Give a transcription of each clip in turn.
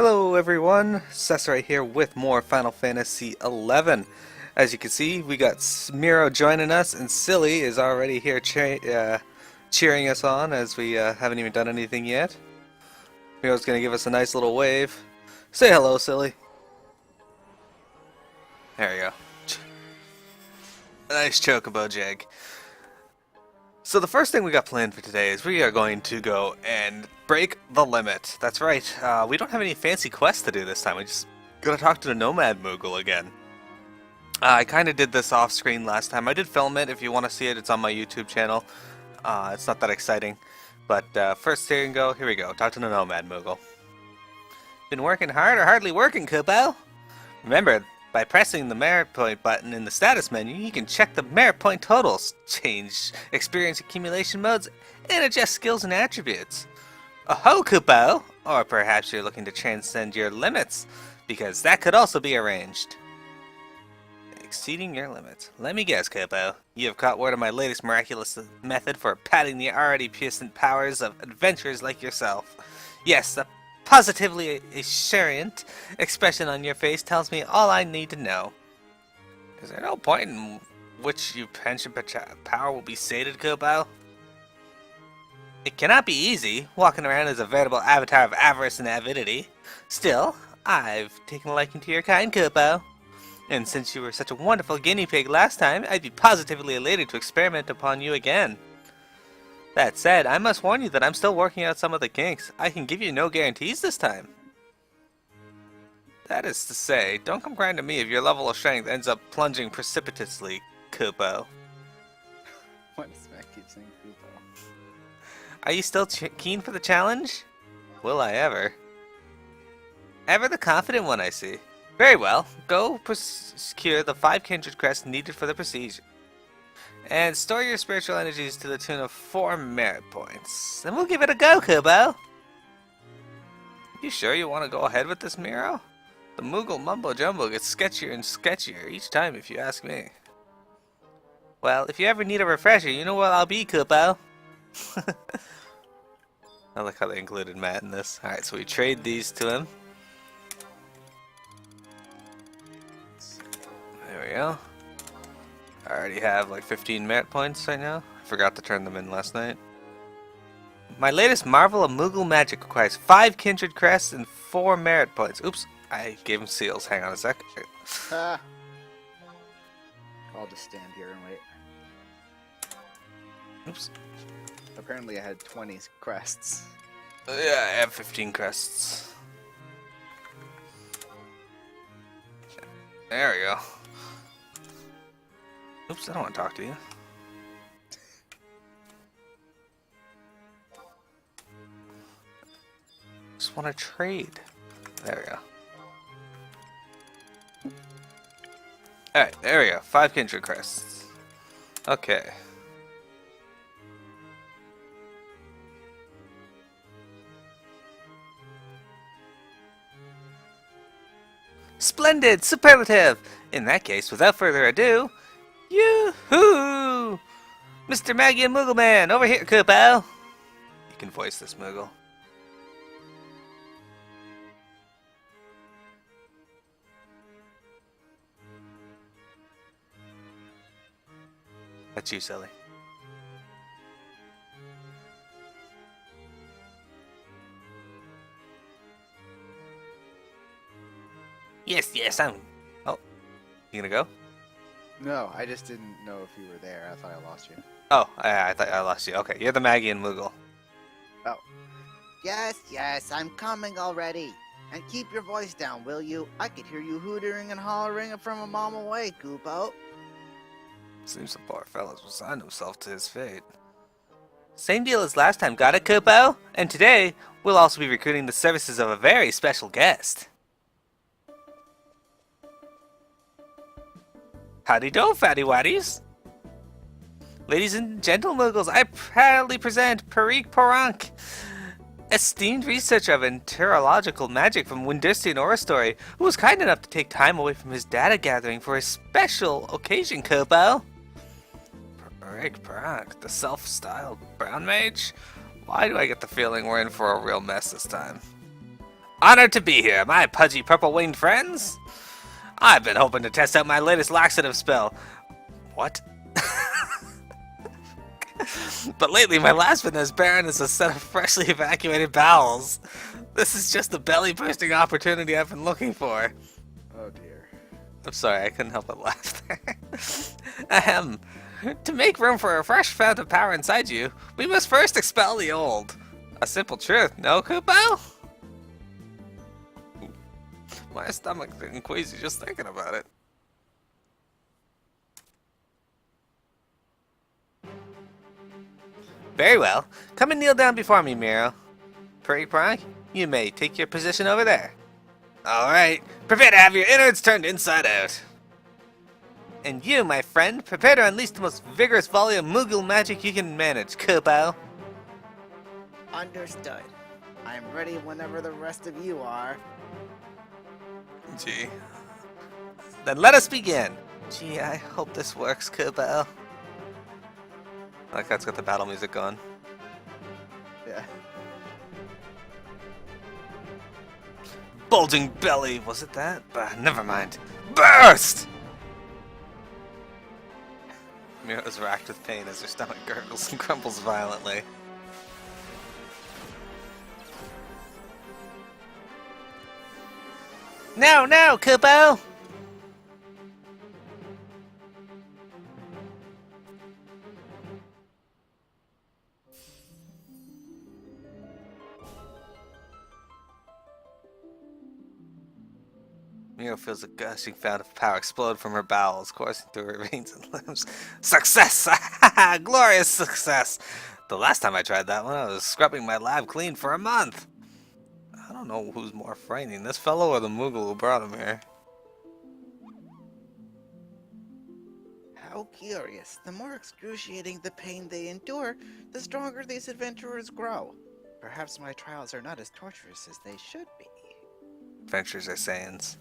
Hello everyone, Cesare here with more Final Fantasy XI. As you can see, we got Miro joining us, and Silly is already here cheering us on as we haven't even done anything yet. Miro's going to give us a nice little wave. Say hello, Silly. There you go. A nice chocobo jag. So the first thing we got planned for today is we are going to go and break the limit. That's right, we don't have any fancy quests to do this time. We just gotta talk to the Nomad Moogle again. I kind of did this off screen last time. I did film it. If you want to see it, it's on my YouTube channel. It's not that exciting. But first here we go. Talk to the Nomad Moogle. Been working hard or hardly working, Kupo? Remember, by pressing the merit point button in the status menu, you can check the merit point totals, change experience accumulation modes, and adjust skills and attributes. Oh-ho, Kupo! Or perhaps you're looking to transcend your limits, because that could also be arranged. Exceeding your limits. Let me guess, Kupo. You have caught word of my latest miraculous method for padding the already puissant powers of adventurers like yourself. Yes, the positively assurant expression on your face tells me all I need to know. Is there no point in which your pension power will be sated, Kupo? It cannot be easy, walking around as a veritable avatar of avarice and avidity. Still, I've taken a liking to your kind, Kupo. And since you were such a wonderful guinea pig last time, I'd be positively elated to experiment upon you again. That said, I must warn you that I'm still working out some of the kinks. I can give you no guarantees this time. That is to say, don't come crying to me if your level of strength ends up plunging precipitously, Kupo. Why does Matt keep saying Kupo? Are you still keen for the challenge? Will I ever? Ever the confident one, I see. Very well, go secure the 5 kindred crests needed for the procedure. And store your spiritual energies to the tune of 4 merit points. Then we'll give it a go, Kupo! You sure you want to go ahead with this, Miro? The Moogle mumbo-jumbo gets sketchier and sketchier each time, if you ask me. Well, if you ever need a refresher, you know where I'll be, Kupo! I like how they included Matt in this. Alright, so we trade these to him. There we go. I already have like 15 merit points right now. I forgot to turn them in last night. My latest marvel of Moogle magic requires 5 kindred crests and 4 merit points. Oops, I gave him seals. Hang on a sec. Ah. I'll just stand here and wait. Oops. Apparently I had 20 crests. Yeah, I have 15 crests. There we go. Oops, I don't want to talk to you. Just want to trade. There we go. Alright, there we go. 5 kindred crests. Okay. Splendid! Superlative! In that case, without further ado, yoo-hoo! Mr. Maggie and Moogle Man, over here, Kupo! You can voice this, Moogle. That's you, Silly. Yes, I'm... Oh, you gonna go? No, I just didn't know if you were there. I thought I lost you. Oh, I thought I lost you. Okay, you're the Maggie and Moogle. Oh. Yes, I'm coming already. And keep your voice down, will you? I could hear you hootering and hollering from a mile away, Kupo. Seems the poor fellow's resigned himself to his fate. Same deal as last time, got it, Kupo? And today, we'll also be recruiting the services of a very special guest. Howdy do, fatty waddies! Ladies and gentle Moogles, I proudly present Parik Porank, esteemed researcher of enterological magic from Windirstian Orastory, who was kind enough to take time away from his data gathering for a special occasion, Kupo. Parik Porank, the self-styled brown mage? Why do I get the feeling we're in for a real mess this time? Honored to be here, my pudgy purple-winged friends. I've been hoping to test out my latest laxative spell. What? But lately, my last been as barren as a set of freshly evacuated bowels. This is just the belly-bursting opportunity I've been looking for. Oh dear. I'm sorry, I couldn't help but laugh there. Ahem. To make room for a fresh fount of power inside you, we must first expel the old. A simple truth, no, Kupo? My stomach's getting queasy just thinking about it. Very well. Come and kneel down before me, Miro. Pretty Pronk, you may take your position over there. Alright, prepare to have your innards turned inside out. And you, my friend, prepare to unleash the most vigorous volley of Moogle magic you can manage, Kupo. Understood. I'm ready whenever the rest of you are. Gee. Then let us begin. Gee, I hope this works, Kupo. Like that's got the battle music going. Yeah. Bulging belly, was it that? Never mind. Burst! Mira is racked with pain as her stomach gurgles and crumbles violently. No, no, Kupo! Miro feels a gushing fount of power explode from her bowels, coursing through her veins and limbs. Success! Glorious success! The last time I tried that one, I was scrubbing my lab clean for a month. I don't know who's more frightening, this fellow or the Moogle who brought him here. How curious. The more excruciating the pain they endure, the stronger these adventurers grow. Perhaps my trials are not as torturous as they should be. Adventures are Saiyans.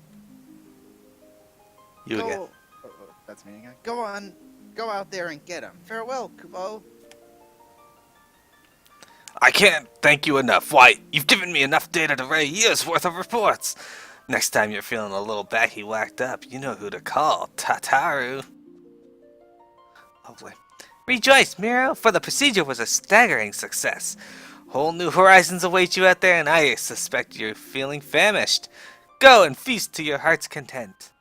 You Go... again. Oh, that's me again. Go on. Go out there and get him. Farewell, Kupo. I can't thank you enough. Why, you've given me enough data to write a year's worth of reports. Next time you're feeling a little backy whacked up, you know who to call. Tataru. Lovely. Rejoice, Miro, for the procedure was a staggering success. Whole new horizons await you out there, and I suspect you're feeling famished. Go and feast to your heart's content.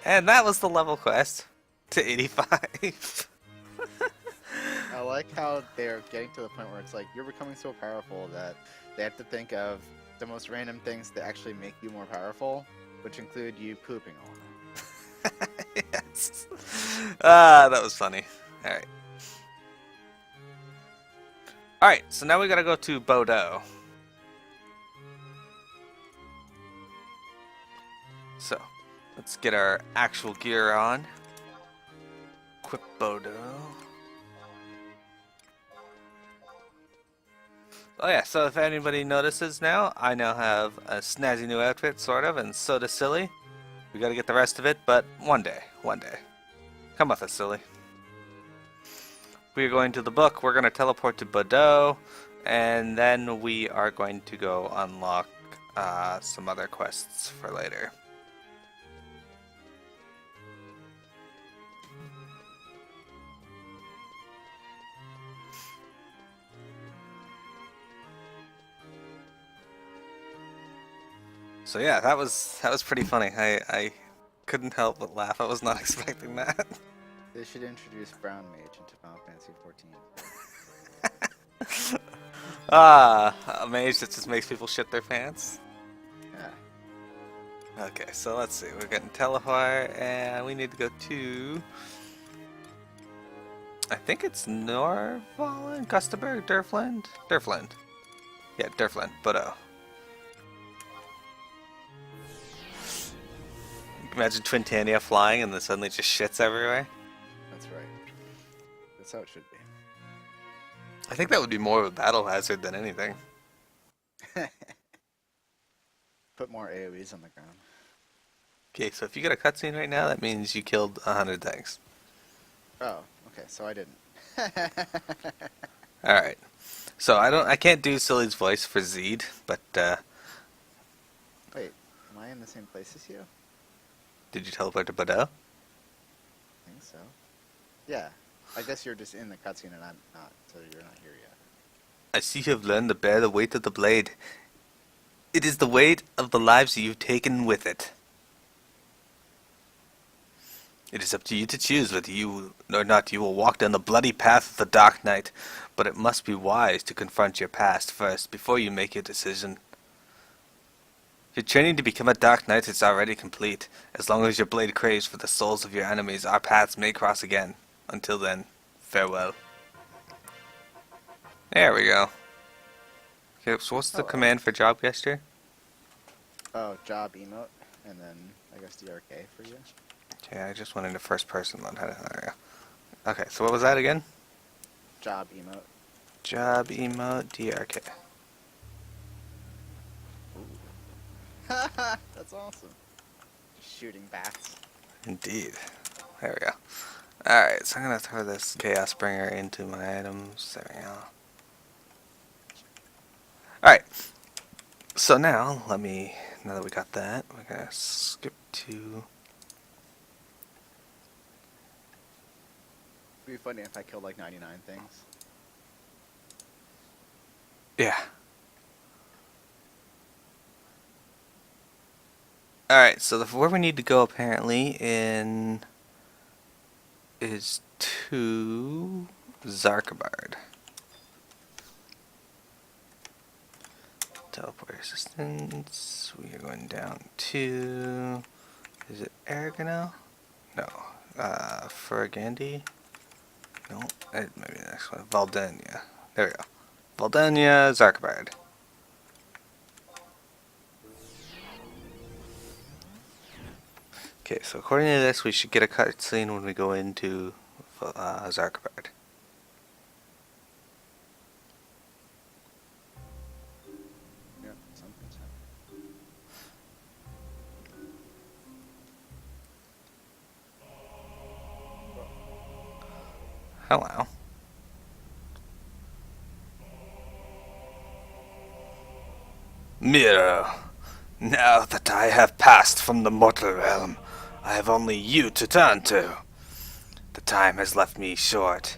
And that was the level quest to 85. I like how they're getting to the point where it's like you're becoming so powerful that they have to think of the most random things that actually make you more powerful, which include you pooping a lot. Yes. Ah, that was funny. Alright. Alright, so now we gotta go to Bodo. So, let's get our actual gear on. Equip Bodo. Oh yeah, so if anybody notices now, I now have a snazzy new outfit, sort of, and so does Silly. We gotta get the rest of it, but one day. Come with us, Silly. We are going to the book, we're gonna teleport to Bodo, and then we are going to go unlock some other quests for later. So yeah, that was pretty funny. I couldn't help but laugh. I was not expecting that. They should introduce Brown Mage into Final Fantasy 14. A mage that just makes people shit their pants. Yeah. Okay, so let's see. We're getting Telehar, and we need to go to... I think it's Norvalen, Gustaberg, Durfland? Durfland. Yeah, Durfland, Bodo. Imagine Twintania flying and then suddenly just shits everywhere. That's right. That's how it should be. I think that would be more of a battle hazard than anything. Put more AoEs on the ground. Okay, so if you get a cutscene right now, that means you killed 100 things. Oh, okay, so I didn't. All right. So I can't do Silly's voice for Zeed, but Wait, am I in the same place as you? did you teleport to Bordeaux? I think so. Yeah. I guess you're just in the cutscene and I'm not, so you're not here yet. I see you have learned to bear the weight of the blade. It is the weight of the lives you've taken with it. It is up to you to choose whether you or not you will walk down the bloody path of the Dark Knight, but it must be wise to confront your past first before you make your decision. Your training to become a Dark Knight is already complete. As long as your blade craves for the souls of your enemies, our paths may cross again. Until then, farewell. There we go. Okay, so what's the command for job gesture? Oh, job emote, and then I guess DRK for you. Okay, I just went into first person mode. There we go. Okay, so what was that again? Job emote. Job emote DRK. Haha, that's awesome. Just shooting bats. Indeed. There we go. Alright, so I'm gonna throw this Chaos Bringer into my items. There we go. Alright. So now, now that we got that, we're gonna skip to... It'd be funny if I killed like 99 things. Yeah. Alright, so where we need to go apparently is to Zarkabard. Teleport assistance. We are going down to... Is it Aragonel? No. Fergandi? No. Maybe the next one. Valdenia. There we go. Valdenia, Zarkabard. Okay, so according to this, we should get a cutscene when we go into Zarkabard. Yep, something's happening. Hello. Mirror, now that I have passed from the mortal realm, I have only you to turn to. The time has left me short.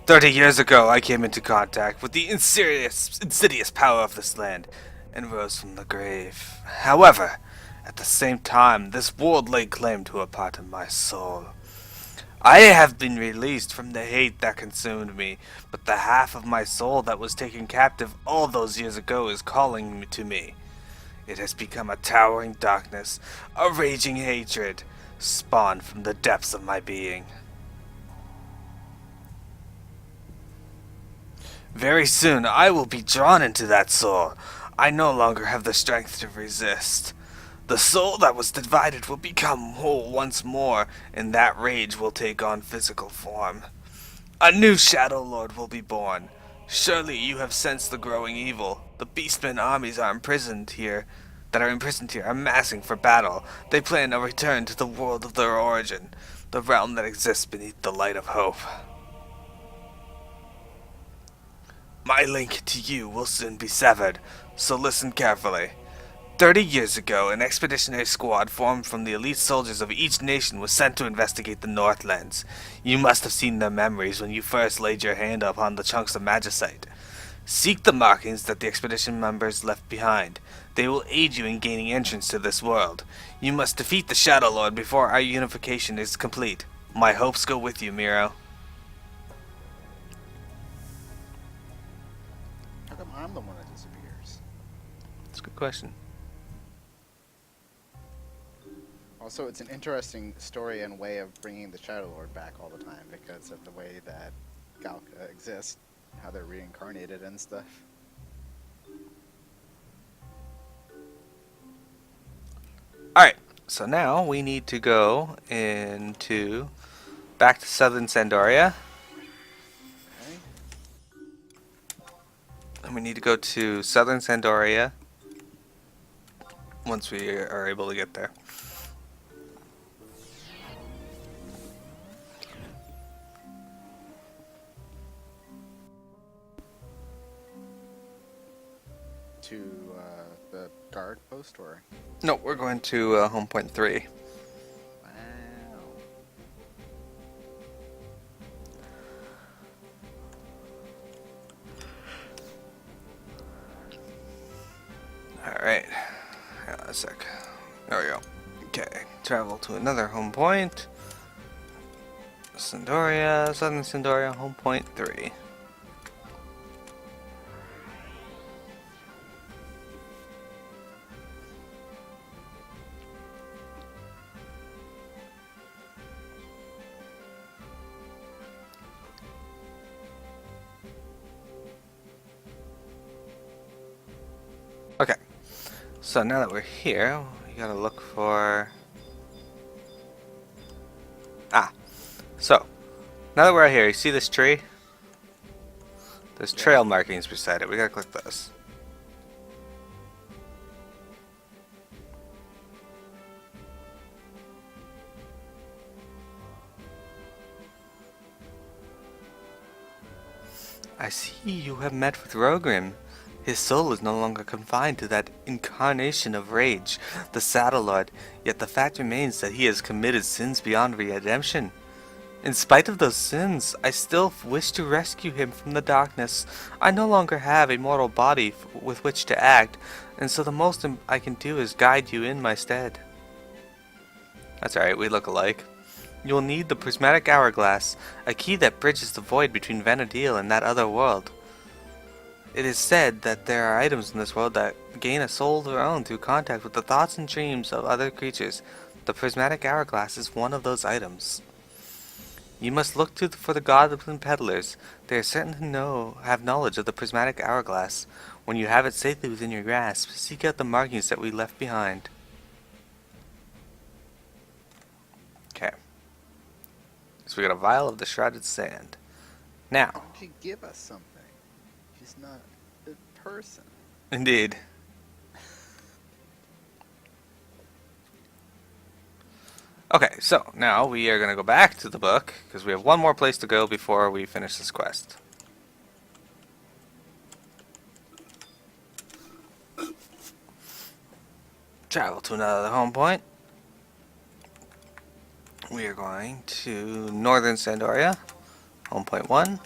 30 years ago, I came into contact with the insidious power of this land and rose from the grave. However, at the same time, this world laid claim to a part of my soul. I have been released from the hate that consumed me, but the half of my soul that was taken captive all those years ago is calling to me. It has become a towering darkness, a raging hatred, spawned from the depths of my being. Very soon I will be drawn into that soul. I no longer have the strength to resist. The soul that was divided will become whole once more, and that rage will take on physical form. A new Shadow Lord will be born. Surely you have sensed the growing evil. The Beastmen armies are imprisoned here, are amassing for battle. They plan a return to the world of their origin, the realm that exists beneath the light of hope. My link to you will soon be severed, so listen carefully. 30 years ago, an expeditionary squad formed from the elite soldiers of each nation was sent to investigate the Northlands. You must have seen their memories when you first laid your hand upon the chunks of magicite. Seek the markings that the expedition members left behind. They will aid you in gaining entrance to this world. You must defeat the Shadow Lord before our unification is complete. My hopes go with you, Miro. How come I'm the one that disappears? That's a good question. Also, it's an interesting story and way of bringing the Shadow Lord back all the time because of the way that Galka exists, how they're reincarnated and stuff. Alright, so now we need to go back to Southern Sandoria. Okay. And we need to go to Southern Sandoria once we are able to get there. to the guard post, or? No, we're going to home point 3. Wow. Alright. Hang on a sec. There we go. Okay. Travel to another home point. Sandoria, Southern Sandoria, home point 3. Okay. So now that we're here, we gotta look for... Ah. So, now that we're out here, you see this tree? There's trail markings beside it. We gotta click this. I see you have met with Rogrim. His soul is no longer confined to that incarnation of rage, the Saddle Lord, yet the fact remains that he has committed sins beyond redemption. In spite of those sins, I still wish to rescue him from the darkness. I no longer have a mortal body with which to act, and so the most I can do is guide you in my stead. That's alright, we look alike. You will need the prismatic hourglass, a key that bridges the void between Vanadil and that other world. It is said that there are items in this world that gain a soul of their own through contact with the thoughts and dreams of other creatures. The prismatic hourglass is one of those items. You must look for the goblin peddlers. They are certain to have knowledge of the prismatic hourglass. When you have it safely within your grasp, seek out the markings that we left behind. Okay. So we got a vial of the shrouded sand. Now. Why don't you give us something? She's not a person. Indeed. Okay, so now we are going to go back to the book, because we have one more place to go before we finish this quest. Travel to another home point. We are going to Northern Sandoria, home point 1.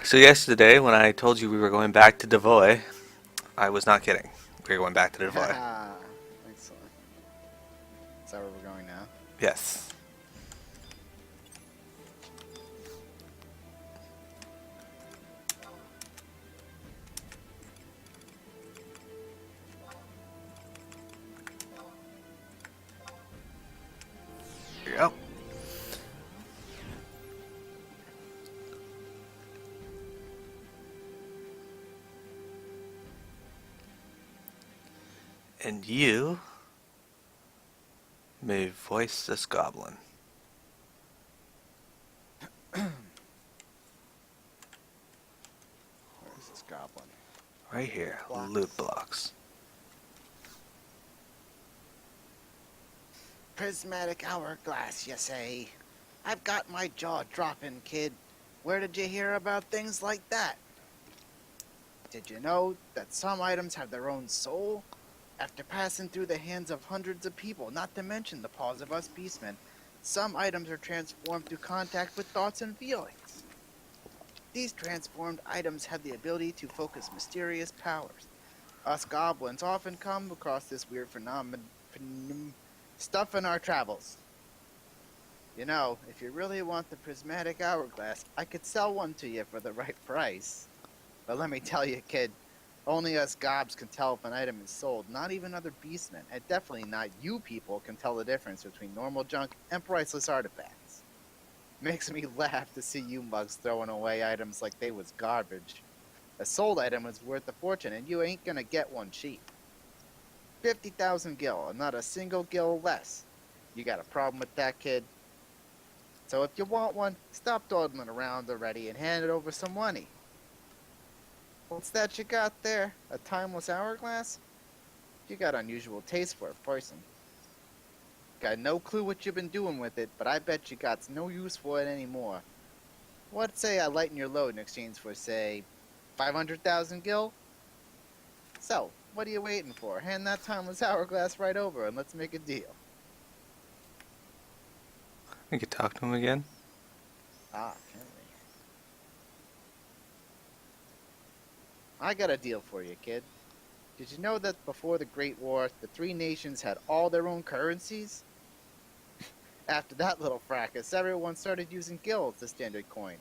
So yesterday, when I told you we were going back to Devoy, I was not kidding. We were going back to Devoy. Excellent. Is that where we're going now? Yes. Here you go. And you may voice this goblin. Where is this goblin? Right here, Blocks. loot blocks. Prismatic hourglass, you say? I've got my jaw dropping, kid. Where did you hear about things like that? Did you know that some items have their own soul? After passing through the hands of hundreds of people, not to mention the paws of us beastmen, some items are transformed through contact with thoughts and feelings. These transformed items have the ability to focus mysterious powers. Us goblins often come across this weird stuff in our travels. You know, if you really want the prismatic hourglass, I could sell one to you for the right price. But let me tell you, kid, only us gobs can tell if an item is sold, not even other beastmen, and definitely not you people can tell the difference between normal junk and priceless artifacts. Makes me laugh to see you mugs throwing away items like they was garbage. A sold item is worth a fortune, and you ain't gonna get one cheap. 50,000 gil, and not a single gil less. You got a problem with that, kid? So if you want one, stop dawdling around already and hand it over some money. What's that you got there? A timeless hourglass? You got unusual taste for a person. Got no clue what you've been doing with it, but I bet you got no use for it anymore. What say I lighten your load in exchange for, say, 500,000 gil? So, what are you waiting for? Hand that timeless hourglass right over and let's make a deal. We could talk to him again. Ah, can we? I got a deal for you, kid. Did you know that before the Great War, the three nations had all their own currencies? After that little fracas, everyone started using gil as the standard coin,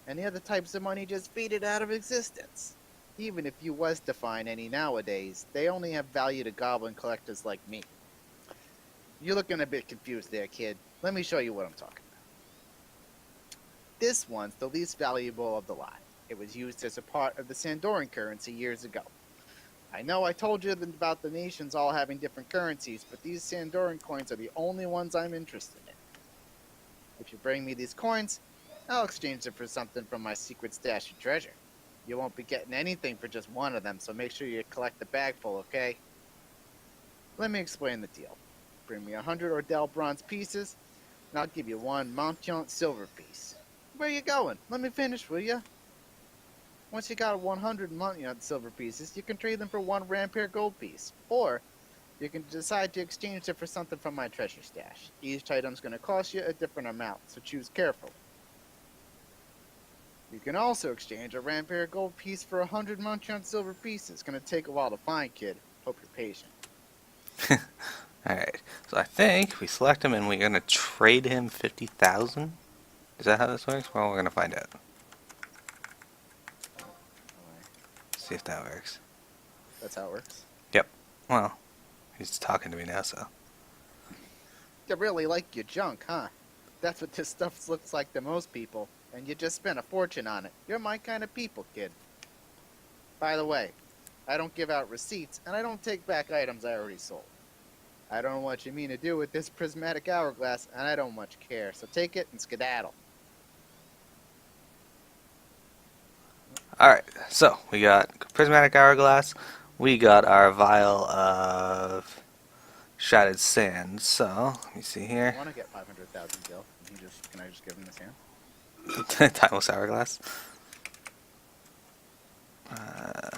and the other types of money just faded out of existence. Even if you was to find any nowadays, they only have value to goblin collectors like me. You're looking a bit confused there, kid. Let me show you what I'm talking about. This one's the least valuable of the lot. It was used as a part of the Sandoran currency years ago. I know I told you about the nations all having different currencies, but these Sandoran coins are the only ones I'm interested in. If you bring me these coins, I'll exchange them for something from my secret stash of treasure. You won't be getting anything for just one of them, so make sure you collect the bag full, okay? Let me explain the deal. Bring me 100 Ordell bronze pieces, and I'll give you one Montyon silver piece. Where you going? Let me finish, will ya? Once you got 100 Montyon silver pieces, you can trade them for one Rampere gold piece. Or, you can decide to exchange it for something from my treasure stash. Each item's going to cost you a different amount, so choose carefully. You can also exchange a Rampere gold piece for 100 Montyon silver pieces. It's going to take a while to find, kid. Hope you're patient. Alright, so I think we select him and we're going to trade him 50,000. Is that how this works? Well, we're going to find out. See if that works. That's how it works. Yep. Well, he's talking to me now, so. You really like your junk, huh? That's what this stuff looks like to most people, and you just spent a fortune on it. You're my kind of people, kid. By the way, I don't give out receipts, and I don't take back items I already sold. I don't know what you mean to do with this prismatic hourglass, and I don't much care, so take it and skedaddle. Alright, so we got prismatic hourglass. We got our vial of shattered sand. So, let me see I here. want to get 500,000 gil. Can I just give him this hand? Timeless hourglass. Uh,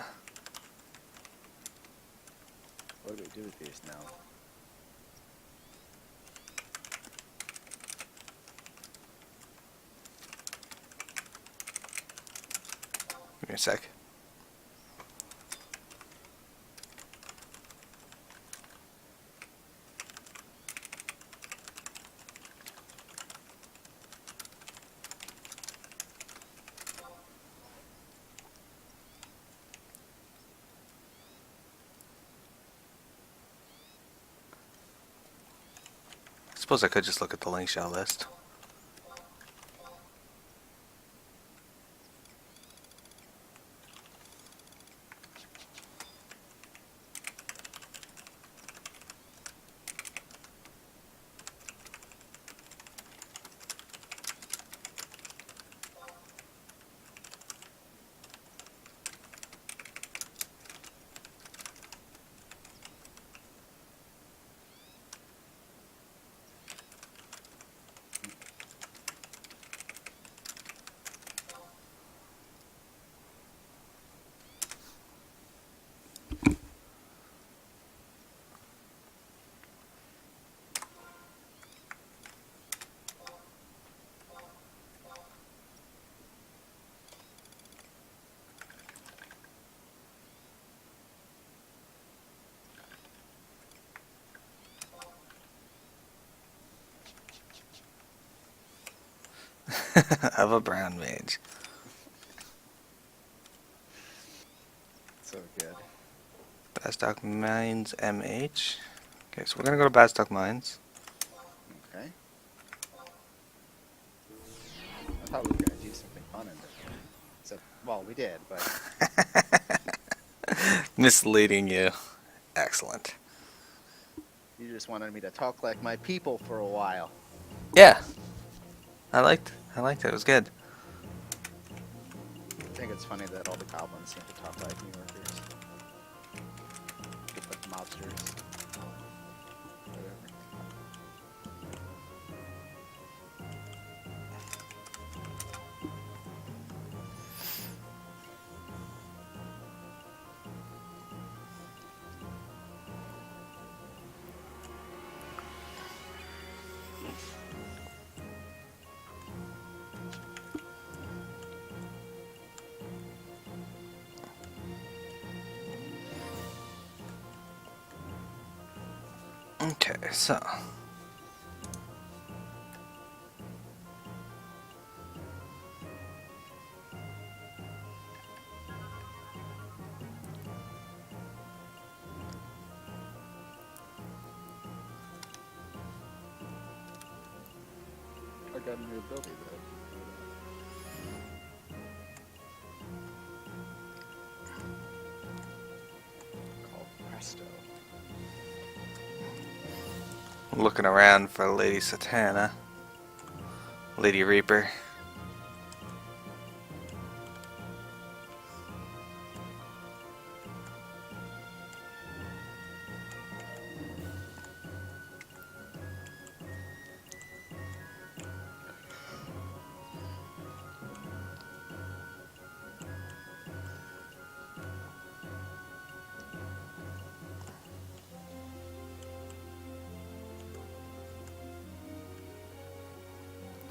What do we do with these now? give me a sec. I suppose I could just look at the link shell list. Of a brown mage. So good. Bastock Mines MH. Okay, so we're gonna go to Bastock Mines. Okay. I thought we were going to do something fun in this one. So, well, we did, but Misleading you. Excellent. you just wanted me to talk like my people for a while. Yeah. I liked it. It was good. I think it's funny that all the goblins seem to talk like New Yorkers. With mobsters. Whatever. Okay, so. I got a new ability though. Called Presto. Looking around for Lady Satana. Lady Reaper.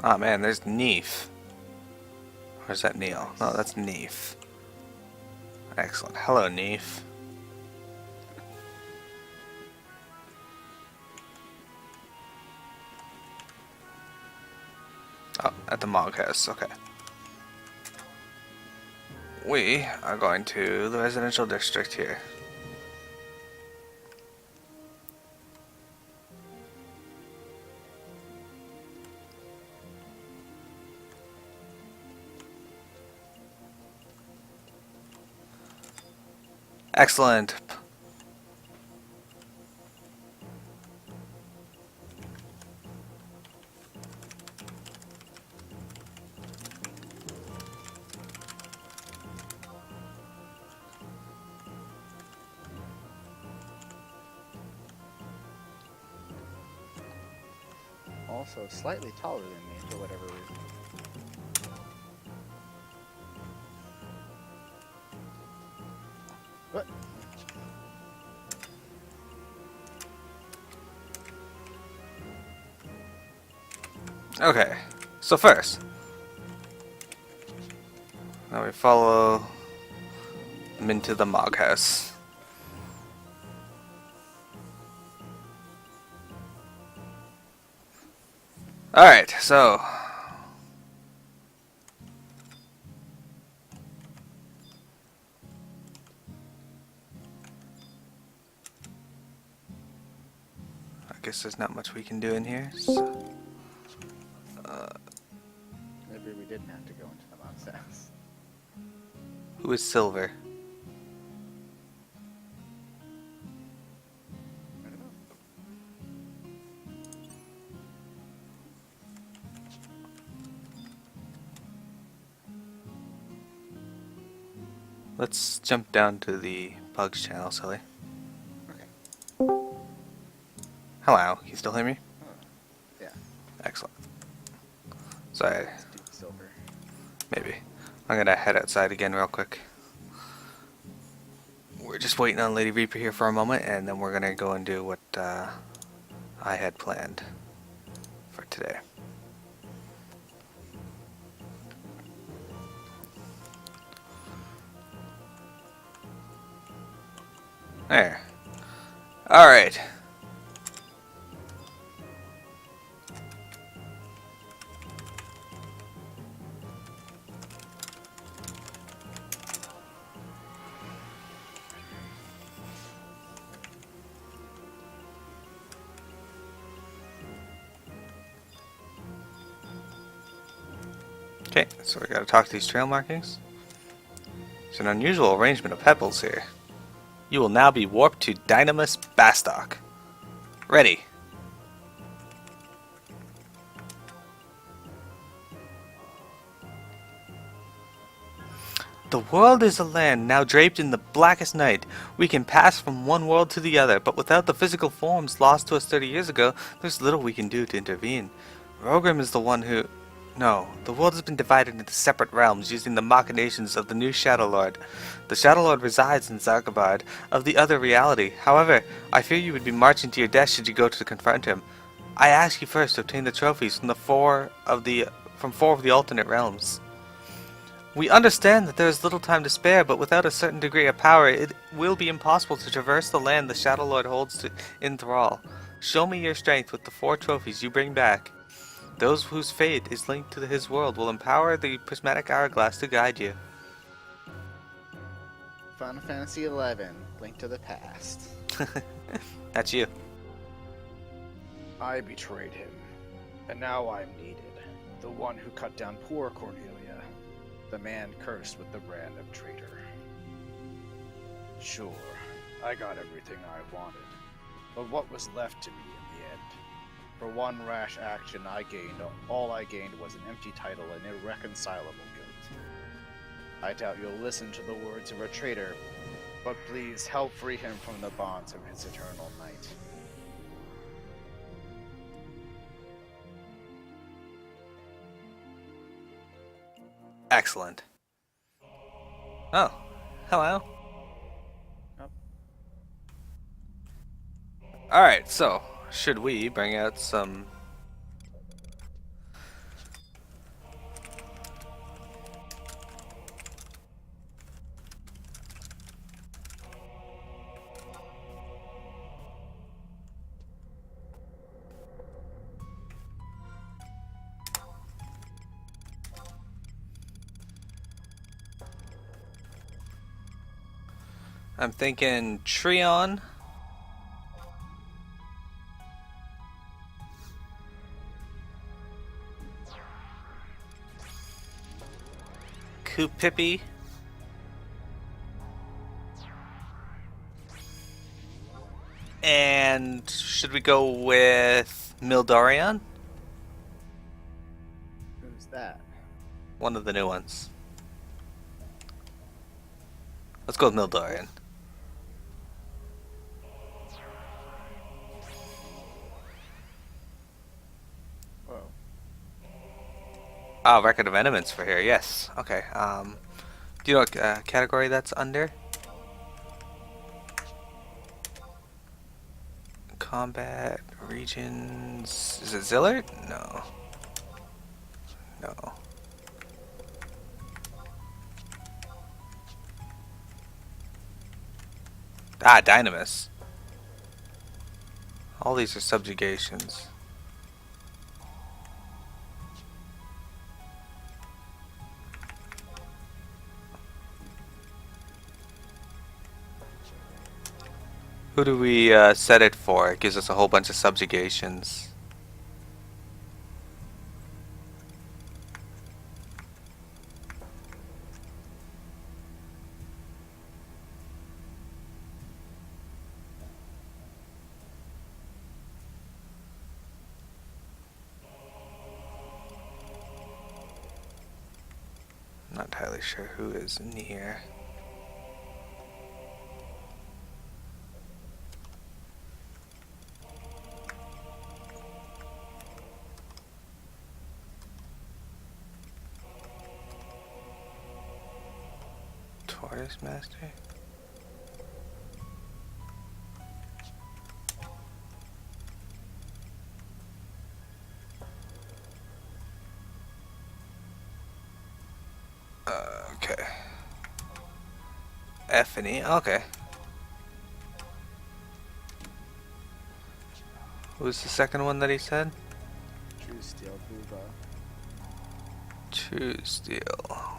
Oh man, there's Neef. Or is that Neil? No, that's Neef. Excellent. Hello, Neef. Oh, at the Mog House, okay. We are going to the residential district here. Excellent. Also slightly taller than me for whatever reason. What? Okay, so first, now we follow them into the Mog House. Alright, so I guess there's not much we can do in here. So, Maybe we didn't have to go into the mom's house. who is Silver? I don't know. Let's jump down to the Bugs channel, silly. Okay. Hello, you still hear me? Oh, yeah. Excellent. Sorry, Let's do silver. maybe. I'm gonna head outside again real quick. We're just waiting on Lady Reaper here for a moment, and then we're gonna go and do what I had planned for today. There. Alright. Okay, so we gotta talk to these trail markings. It's an unusual arrangement of pebbles here. You will now be warped to Dynamis Bastock. Ready. The The world is a land now draped in the blackest night. We can pass from one world to the other, but without the physical forms lost to us 30 years ago, there's little we can do to intervene. Rogrim is the one who... No, the world has been divided into separate realms using the machinations of the new Shadow Lord. The Shadow Lord resides in Zargabard, of the other reality. However, I fear you would be marching to your death should you go to confront him. I ask you first to obtain the trophies from four of the alternate realms. We understand that there is little time to spare, but without a certain degree of power, it will be impossible to traverse the land the Shadow Lord holds in thrall. Show me your strength with the 4 trophies you bring back. Those whose fate is linked to his world will empower the prismatic hourglass to guide you. Final Fantasy XI, Link to the Past. That's you. I betrayed him, and now I'm needed. The one who cut down poor Cornelia. The man cursed with the brand of traitor. Sure, I got everything I wanted, but what was left to me in the end? For one rash action all I gained was an empty title and irreconcilable guilt. I doubt you'll listen to the words of a traitor, but please help free him from the bonds of his eternal night. Excellent. Oh, hello. Yep. Alright, so, should we bring out some... I'm thinking Treon. Kupipi. And should we go with Mildorion? Who's that? One of the new ones. Let's go with Mildorion. Whoa. Oh, record of elements for here. Yes. Okay. Do you know what category that's under? Combat regions. Is it Zillard? No. No. Ah, Dynamis. All these are subjugations. Who do we set it for? It gives us a whole bunch of subjugations. Not entirely sure who is near. Taurus Master? Okay. F and E, okay. Who's the second one that he said? True Steel Buba. True Steel.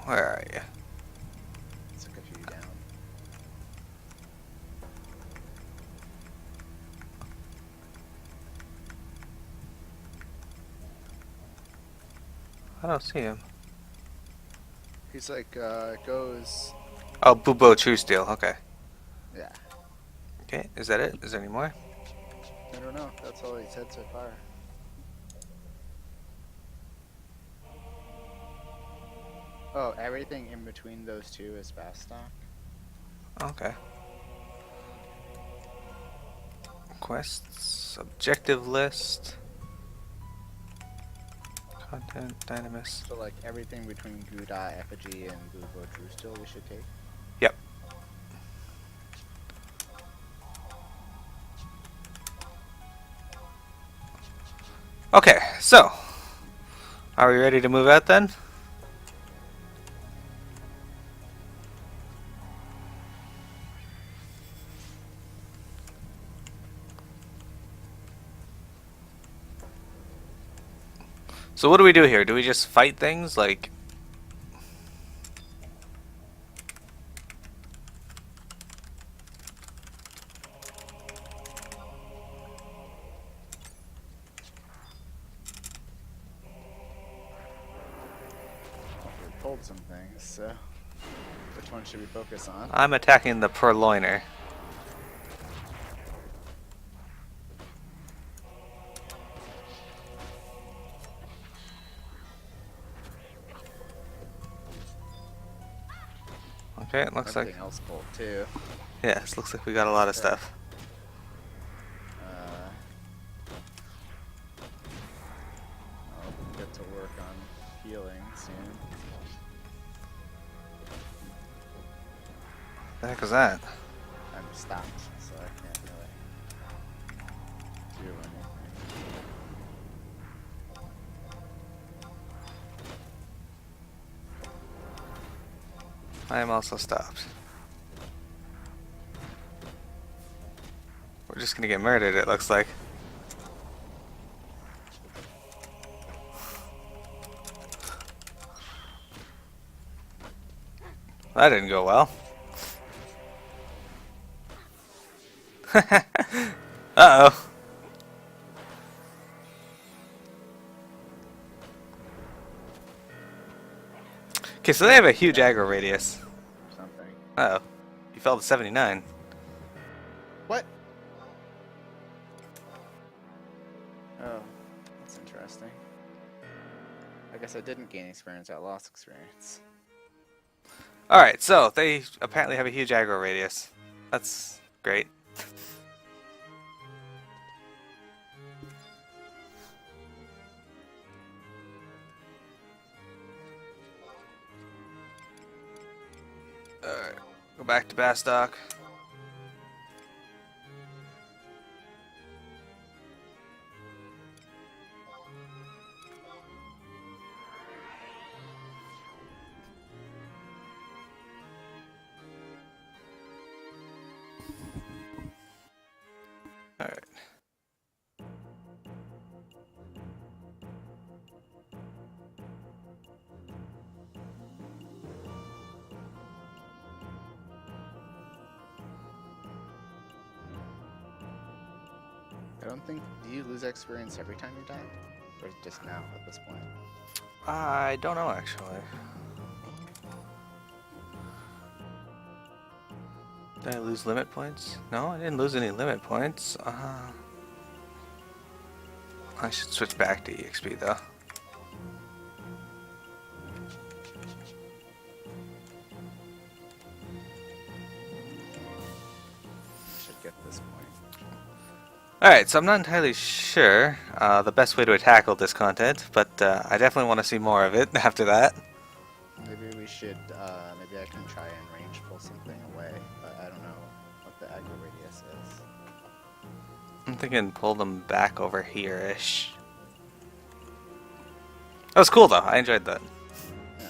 Where are you? Took a few down. I don't see him. He's like, goes... Oh, Bubo True Steel, okay. Yeah. Okay, is that it? Is there any more? I don't know. That's all he said so far. Oh, everything in between those two is fast stock. Okay. Quests, objective list, content, Dynamis. So like everything between Gouda, Effigy, and Google Drew still we should take. Yep. Okay, so are we ready to move out then? So what do we do here? Do we just fight things like? We're told some things, so which one should we focus on? I'm attacking the purloiner. Okay, it looks like Everything else pulled too. yes, looks like we got a lot of Okay. stuff. I'll get to work on healing soon. The heck was that? I'm stopped, so I can't really do anything. I am also stopped. We're just gonna get murdered, it looks like. That didn't go well. Uh-oh. Okay, so they have a huge aggro radius. Something. Uh-oh. You fell to 79. What? Oh, that's interesting. I guess I didn't gain experience, I lost experience. Alright, so they apparently have a huge aggro radius. That's great. Alright, go back to Bastock. Alright. I don't think. Do you lose experience every time you die? Or just now at this point? I don't know actually. Did I lose limit points? No, I didn't lose any limit points. I should switch back to EXP though. Should get this point. Alright, so I'm not entirely sure the best way to tackle this content, but I definitely want to see more of it after that. Maybe we should. Maybe I can try and range pull something away, but I don't know what the aggro radius is. I'm thinking pull them back over here-ish. That was cool though, I enjoyed that. Yeah.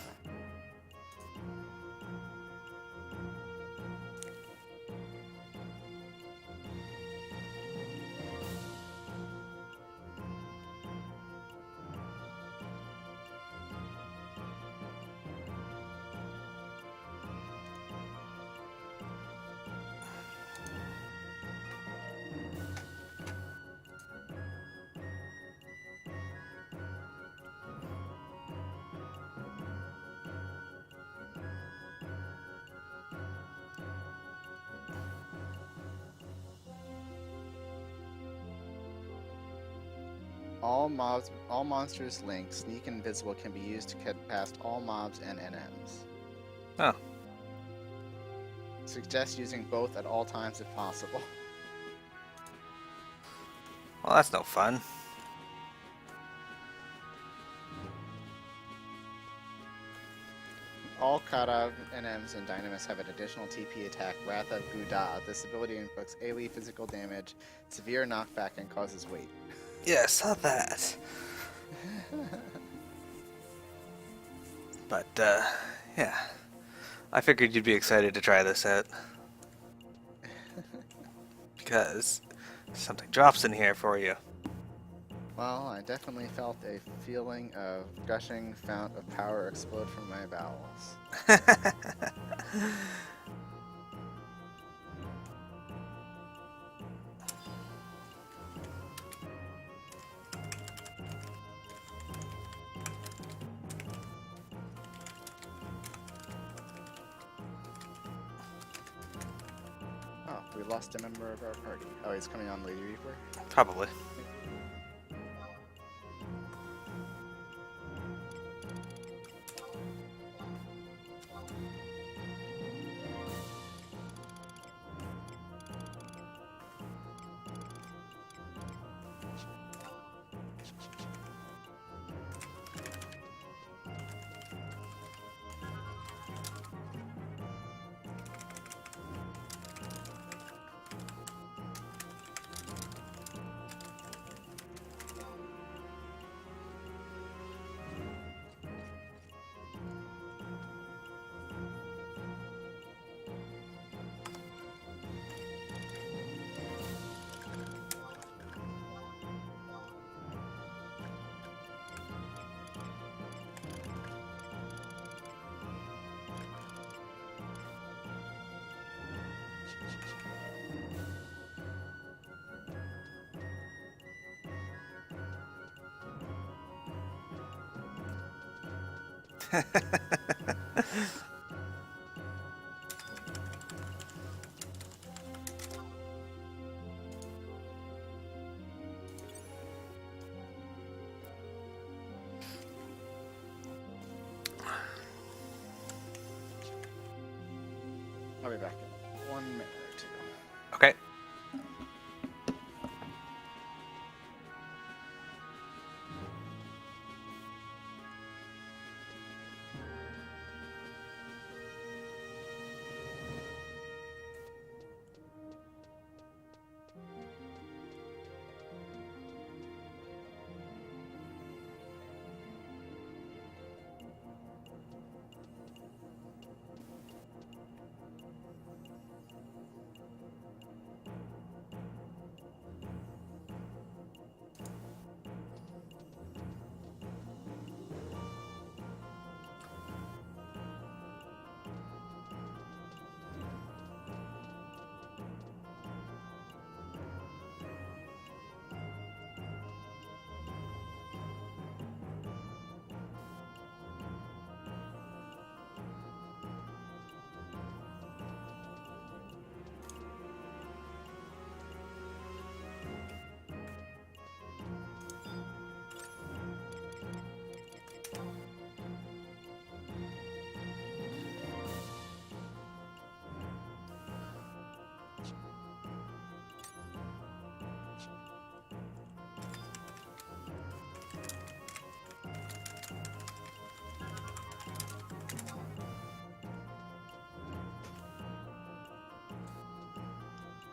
all monsters linked, Sneak and Invisible can be used to get past all mobs and NMs. Oh. Suggest using both at all times if possible. Well, that's no fun. All Kara NMs and Dynamis have an additional TP attack, Wrath of Gouda. This ability inflicts AoE physical damage, severe knockback, and causes weight. Yeah, I saw that. But, yeah. I figured you'd be excited to try this out. Because something drops in here for you. Well, I definitely felt a feeling of gushing fount of power explode from my bowels. Oh, we lost a member of our party. Oh, he's coming on Lady Reaper? Probably. I'll be back in 1 minute or two. Okay.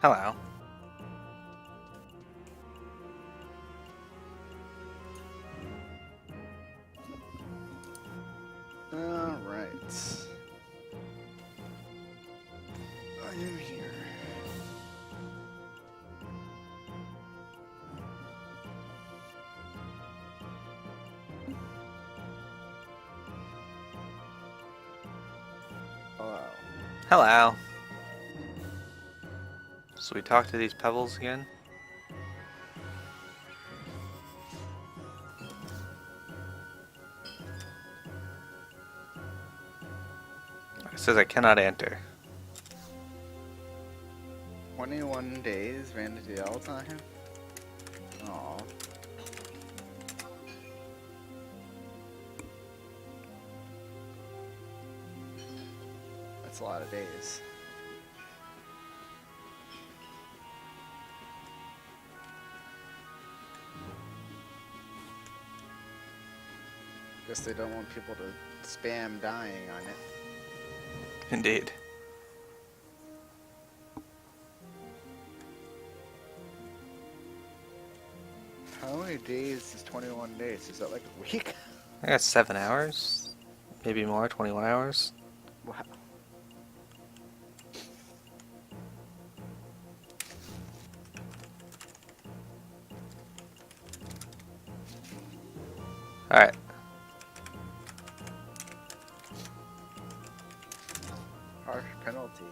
Hello. Alright. I am here. Hello. Hello. So we talk to these pebbles again? It says I cannot enter. 21 days, vanity all time? Aw. That's a lot of days. Guess they don't want people to spam dying on it. Indeed. How many days is 21 days? Is that like a week? I got 7 hours. Maybe more, 21 hours. Wow. Alright. Harsh penalty.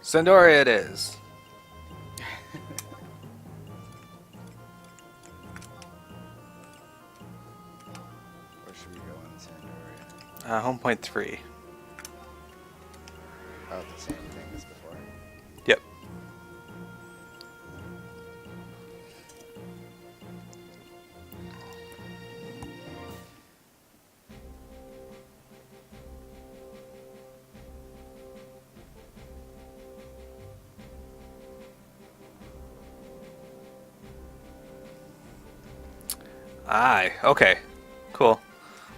Sandoria it is. Where should we go in Sandoria? Home point 3. Oh, the same thing as before. Yep. Aye, okay. Cool.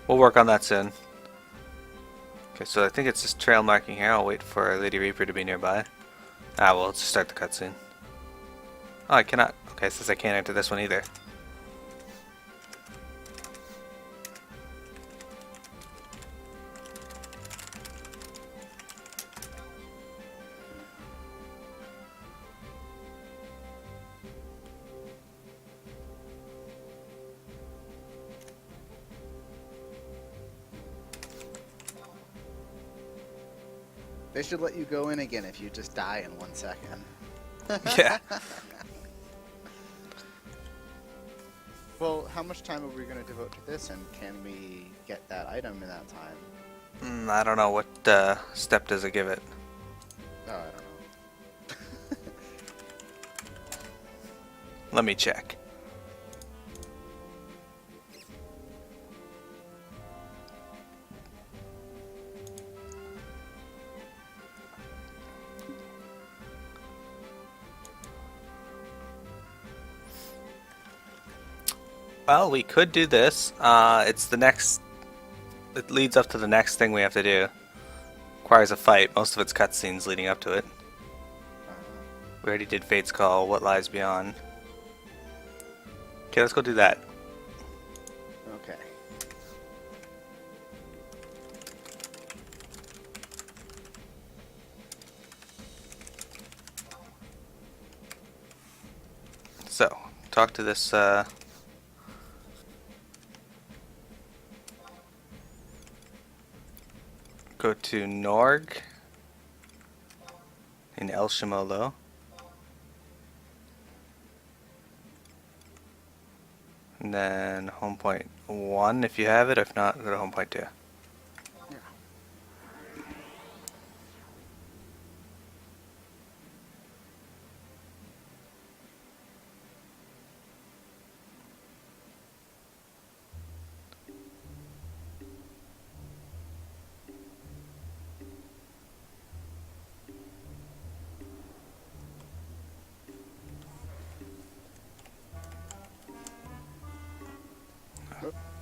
We'll work on that soon. Okay, so I think it's just trail marking here. I'll wait for Lady Reaper to be nearby. Well, let's just start the cutscene. Oh, I cannot. Okay, it says I can't enter this one either. They should let you go in again if you just die in 1 second. Yeah. Well, how much time are we going to devote to this, and can we get that item in that time? I don't know. What step does it give it? Oh, I don't know. Let me check. Well, we could do this. It's the next. It leads up to the next thing we have to do. Requires a fight. Most of it's cutscenes leading up to it. We already did Fate's Call. What lies beyond? Okay, let's go do that. Okay. So, talk to this. Go to Norg in El Shimolo. And then home point 1 if you have it. If not, go to home point 2. Yeah.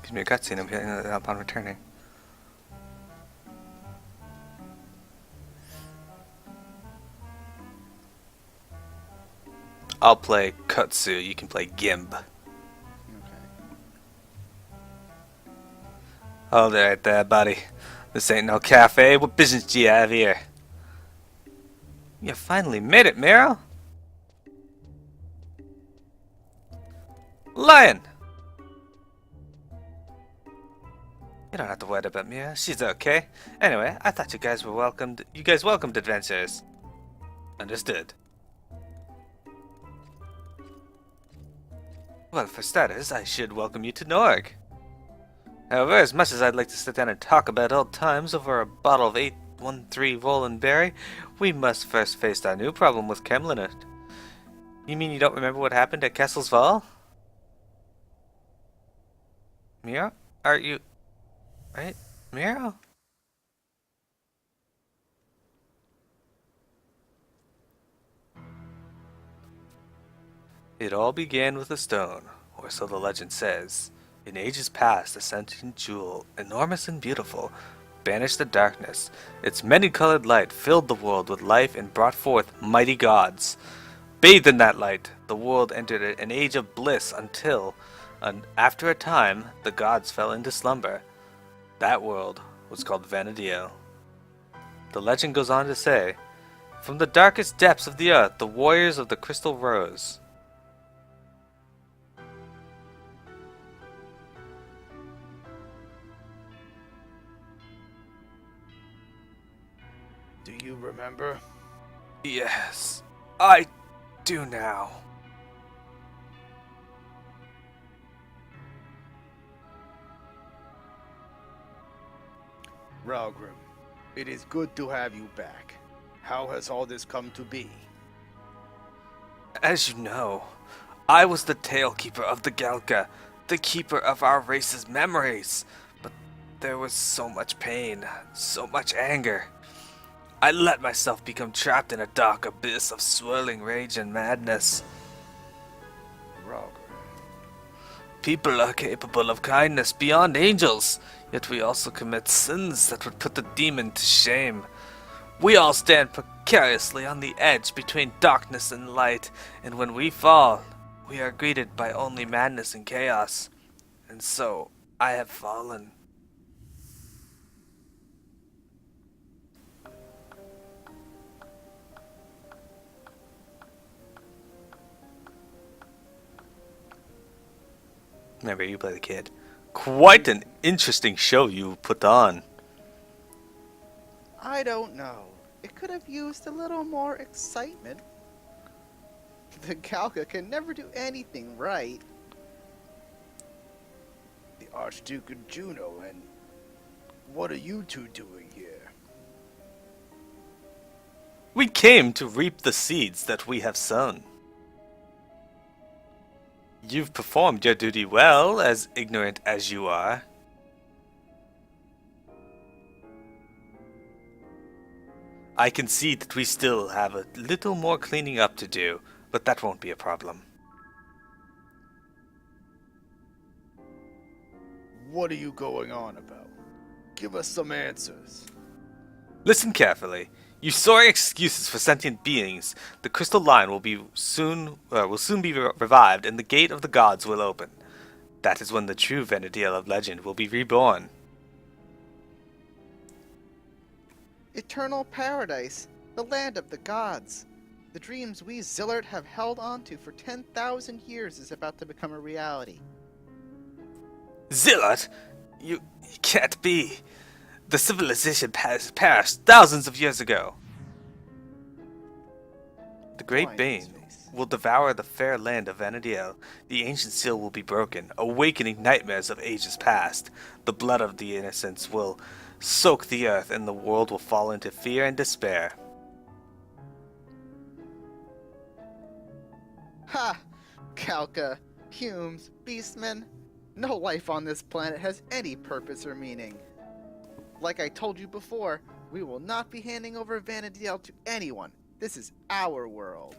Gives me a cutscene upon returning. I'll play Kutsu, you can play Gimb. Okay. Hold it right there, buddy. This ain't no cafe. What business do you have here? You finally made it, Miro. Lion! You don't have to worry about Mira. She's okay. Anyway, I thought you guys welcomed adventurers. Understood. Well, for starters, I should welcome you to Norg. However, as much as I'd like to sit down and talk about old times over a bottle of 813 Roland Berry, we must first face our new problem with Kemlinut. You mean you don't remember what happened at Kessel's Fall? Mira? Are you... right? Meow. It all began with a stone, or so the legend says. In ages past, a sentient jewel, enormous and beautiful, banished the darkness. Its many-colored light filled the world with life and brought forth mighty gods. Bathed in that light, the world entered an age of bliss until, after a time, the gods fell into slumber. That world was called Vanadiel. The legend goes on to say, from the darkest depths of the earth, the warriors of the crystal rose. Do you remember? Yes, I do now. Ralgrim, it is good to have you back. How has all this come to be? As you know, I was the Tailkeeper of the Galka, the keeper of our race's memories. But there was so much pain, so much anger. I let myself become trapped in a dark abyss of swirling rage and madness. Ralgrim. People are capable of kindness beyond angels, yet we also commit sins that would put the demon to shame. We all stand precariously on the edge between darkness and light, and when we fall, we are greeted by only madness and chaos. And so, I have fallen. Remember, you play the kid. Quite an interesting show you put on. I don't know. It could have used a little more excitement. The Galka can never do anything right. The Archduke and Juno, and what are you two doing here? We came to reap the seeds that we have sown. You've performed your duty well, as ignorant as you are. I can see that we still have a little more cleaning up to do, but that won't be a problem. What are you going on about? Give us some answers. Listen carefully. You sorry excuses for sentient beings. The crystal line will soon be revived, and the gate of the gods will open. That is when the true Vanadiel of legend will be reborn. Eternal paradise, the land of the gods. The dreams we Zillard have held onto for 10,000 years is about to become a reality. Zillot, you can't be. The civilization perished thousands of years ago. The Great Why, Bane Space? will devour the fair land of Vanadiel. The ancient seal will be broken, awakening nightmares of ages past. The blood of the innocents will soak the earth, and the world will fall into fear and despair. Ha! Galka, Humes, Beastmen. No life on this planet has any purpose or meaning. Like I told you before, we will not be handing over Vanadiel to anyone. This is our world.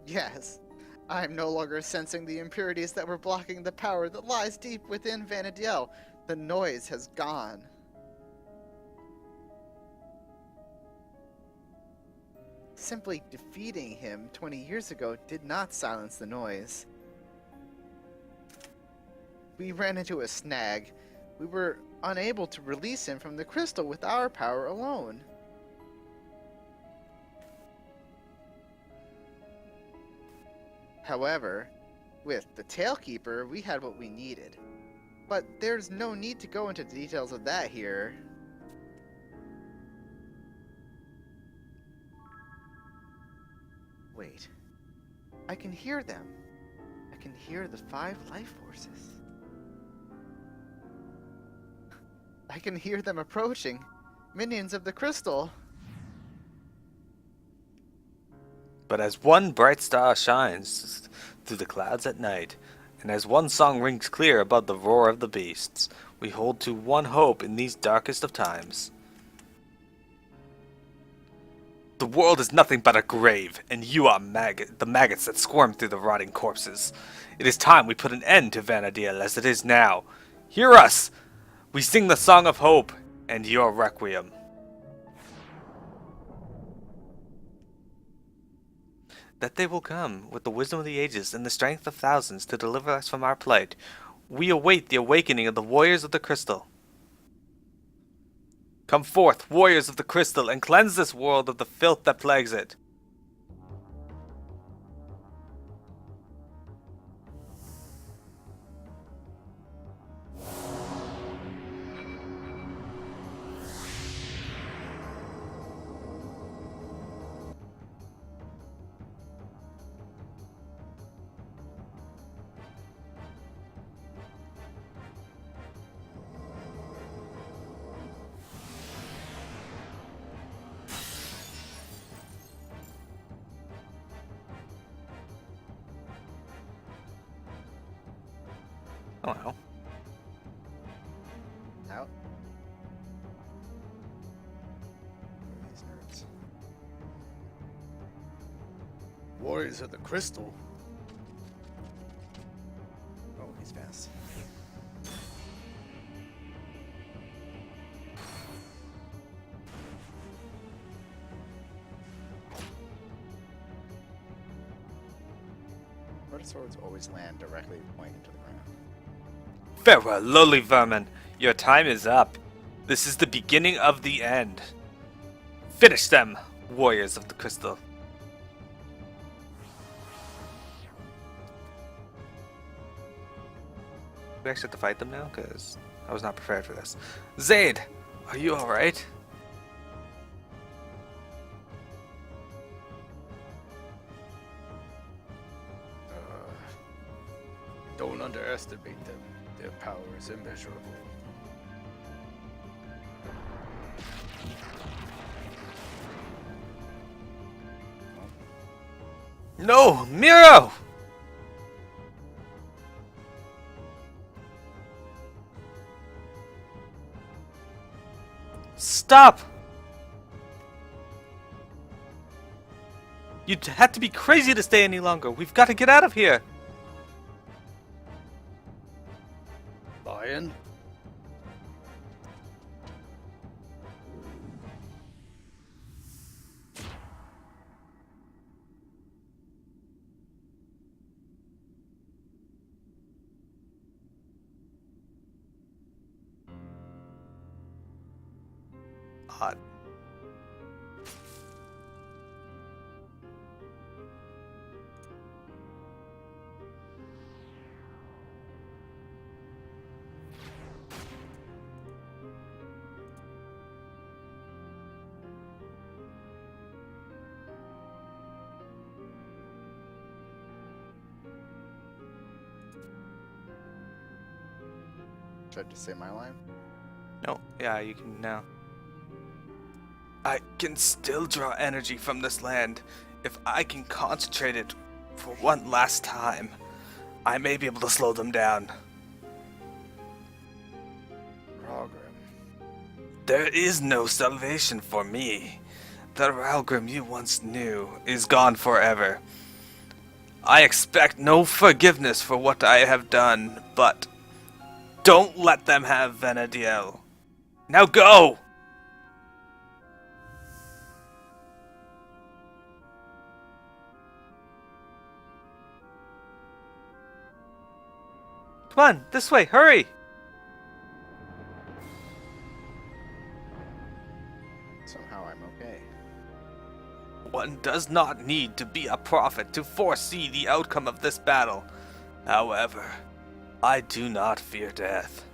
Yes, I am no longer sensing the impurities that were blocking the power that lies deep within Vanadiel. The noise has gone. Simply defeating him 20 years ago did not silence the noise. We ran into a snag. We were unable to release him from the crystal with our power alone. However, with the Tailkeeper, we had what we needed. But there's no need to go into the details of that here. Wait. I can hear them. I can hear the 5 life forces. I can hear them approaching. Minions of the crystal. But as one bright star shines through the clouds at night, and as one song rings clear above the roar of the beasts, we hold to one hope in these darkest of times. The world is nothing but a grave, and you are the maggots that squirm through the rotting corpses. It is time we put an end to Vana'diel as it is now. Hear us! We sing the song of hope, and your requiem. That they will come, with the wisdom of the ages and the strength of thousands, to deliver us from our plight. We await the awakening of the warriors of the crystal. Come forth, warriors of the crystal, and cleanse this world of the filth that plagues it. Oh well. Out. These nerds. Warriors of the Crystal? Oh, he's fast. Red swords always land directly pointing to the ground. Farewell, lowly vermin. Your time is up. This is the beginning of the end. Finish them, warriors of the crystal. We actually have to fight them now? Because I was not prepared for this. Zaid, are you alright? Don't underestimate them. Their power is immeasurable. No! Miro! Stop! You'd have to be crazy to stay any longer. We've got to get out of here. Lion? Odd. Should I just say my line? No, yeah, you can now. I can still draw energy from this land. If I can concentrate it for one last time, I may be able to slow them down. Ralgrim. There is no salvation for me. The Ralgrim you once knew is gone forever. I expect no forgiveness for what I have done, but don't let them have Vana'diel. Now go! Come on, this way, hurry! Somehow I'm okay. One does not need to be a prophet to foresee the outcome of this battle. However, I do not fear death.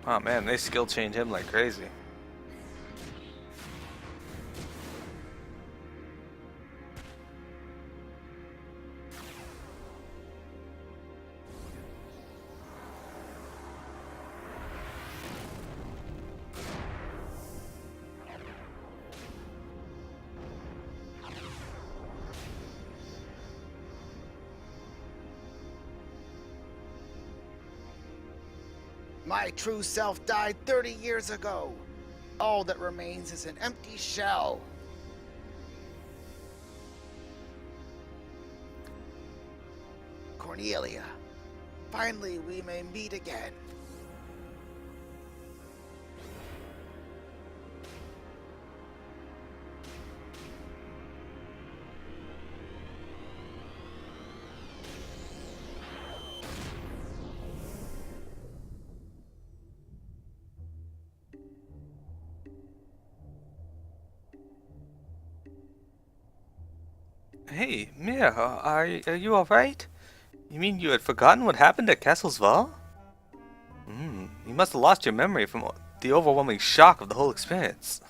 Oh man, they skill change him like crazy. My true self died 30 years ago. All that remains is an empty shell. Cornelia, finally we may meet again. Hey, Mia, are you alright? You mean you had forgotten what happened at Castle's Val? You must have lost your memory from the overwhelming shock of the whole experience.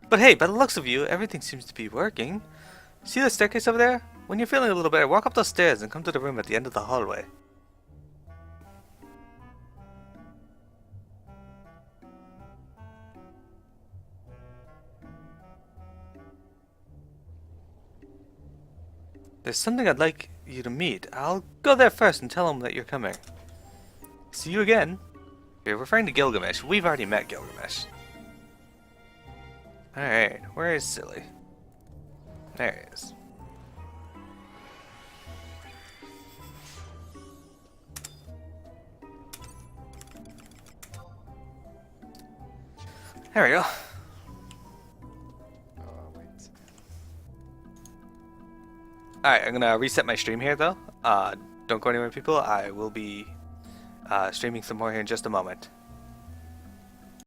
But hey, by the looks of you, everything seems to be working. See the staircase over there? When you're feeling a little better, walk up those stairs and come to the room at the end of the hallway. There's something I'd like you to meet. I'll go there first and tell him that you're coming. See you again. You're referring to Gilgamesh. We've already met Gilgamesh. Alright, where is Silly? There he is. There we go. Wait. Alright, I'm gonna reset my stream here though. Don't go anywhere, people. I will be streaming some more here in just a moment.